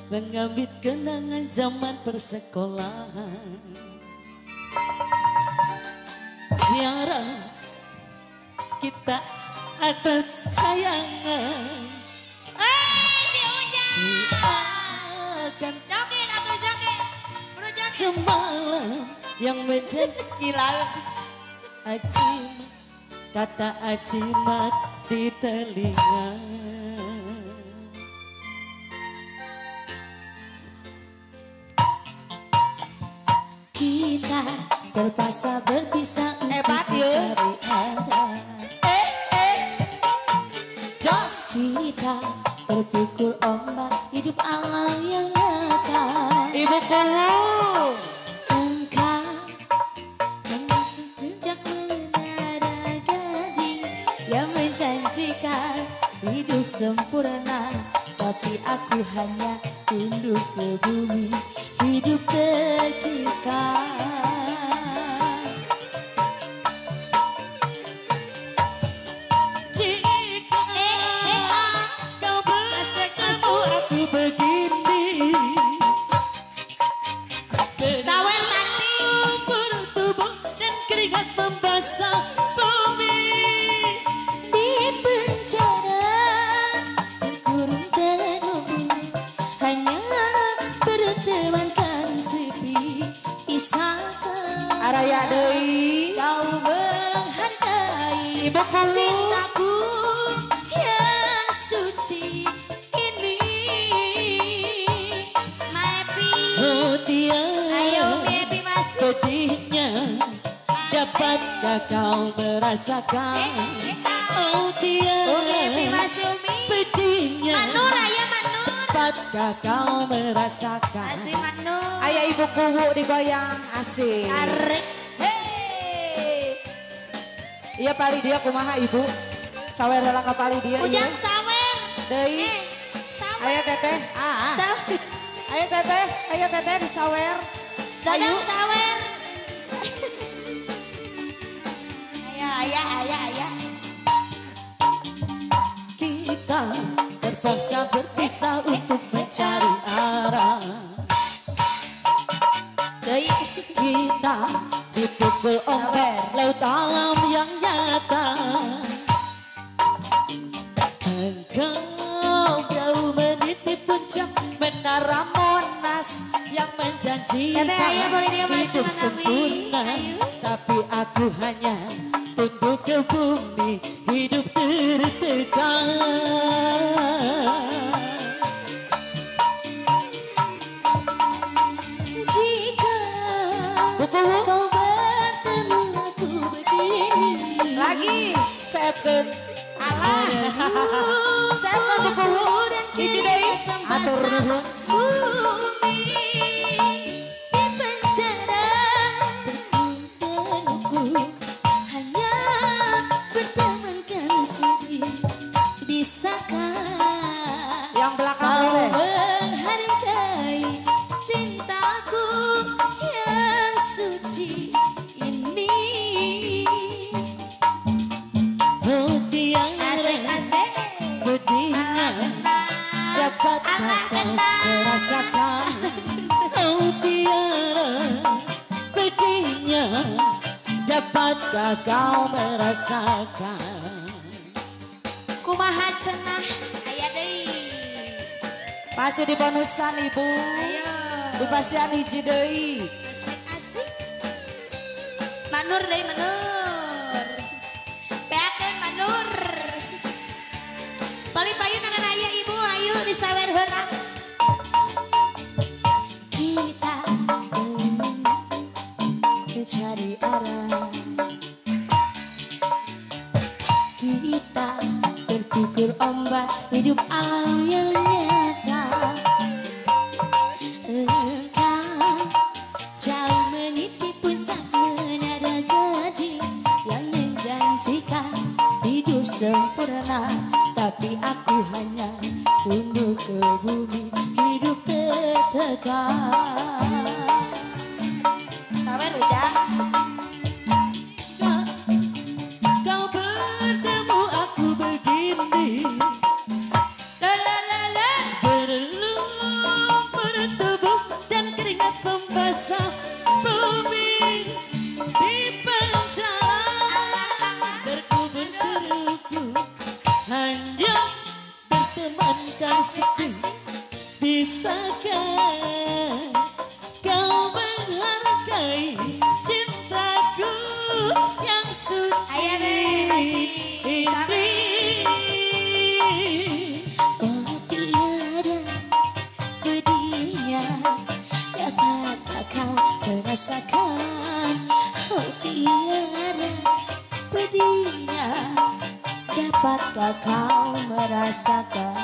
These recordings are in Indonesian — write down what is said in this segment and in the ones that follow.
Mengambil kenangan zaman persekolahan. Tiara kita atas kayangan. Si Ujang. Seakan Joget atau joget? Bro joget. semalam yang menjadi Gila. ajimat, kata ajimat di telinga. Kita terpaksa berpisah untuk mencari arah. Jos Kita terpukul ombak hidup alam yang nyata. ibu kamu Engkau sejak menara gading yang menjanjikan hidup sempurna, tapi aku hanya tunduk ke bumi, hidup tertekan. jika kau bertemu aku begini. Sawer tati. Bertubuh dan keringat membasah bumi. Di penjara kurung terkubur, hanya bertemankan sepi. Bisakah Araya deui kau menghargai ibu kamu. cintaku yang suci ini? Maepi. Oh tiara, Ayo Maepi masuk. pedihnya dapatkah kau merasakan? Oh Maepi tiara, masuk Umi. pedihnya Manur ayah Manur. dapatkah kau merasakan? Masih Manur. Ayah ibu kubu digoyang asik. Arek. Hey, iya pali dia kumaha ibu? Sawer heula ka pali dia. Ujang sawer. Deui. Sawer. Ayo teteh. Sawer. Ayo teteh disawer. Dadang sawer. Ayah. Kita terpaksa berpisah untuk mencari arah. Deui. Kita dipukul ombak laut alam yang nyata. Engkau jauh meniti puncak menara Monas yang menjanjikan Teteh, ayo boleh dia masuk, hidup Mas Ami. sempurna. Ayo. Tapi aku hanya tunduk ke bumi, hidup tertekan. Jika kau bertemu aku begini, Lagi, Seven. Alah. Seven buku. dan Hiji deui. Atur nuhun. bumi di penjara terkungkung, hanya bertemankan sepi. Bisakah Yang belakang kau boleh. menghargai cintaku yang suci ini? Oh tiara, Asik. pedihnya dapatkah kau merasakan? Oh tiara, pedihnya dapatkah kau merasakan? Kumaha cenah aya deui. Masih di bonusan ibu, Ayo. di pasian hiji deui. Asik. Manur deui Manur. Beakeun Manur. Bali payun anak aya ibu ayo disawer heula. Kita mencari arah. Kita terpukul ombak hidup alam yang nyata. Engkau jauh meniti puncak menara gading yang menjanjikan hidup sempurna, tapi aku hanya tunduk ke bumi, hidup tertekan. Sawer Ujang. Kau bertemu aku begini. La. Berlumur hanya bertemankan sepi. Bisakah kau menghargai cintaku yang suci ini? Oh tiada pedihnya dapatkah kau merasakan? Oh tiada pedihnya dapatkah kau merasakan?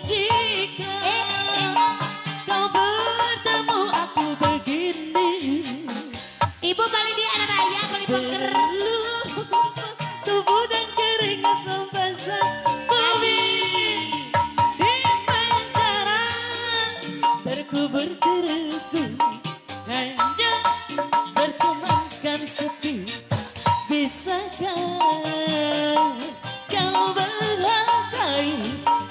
Jika kau bertemu aku begini, Ibu paling dia anak raya paling peker. tubuh dan keringat membasah bumi di pancaran terkubur deruku, hanya bertemankan sepi. Bisakah kau menghargai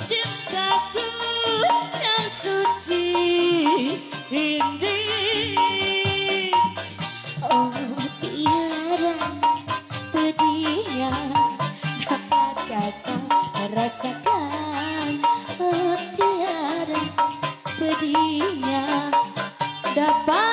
cintaku yang suci ini? Oh tiada pedihnya dapatkah kau merasakan? Oh tiada pedihnya dapat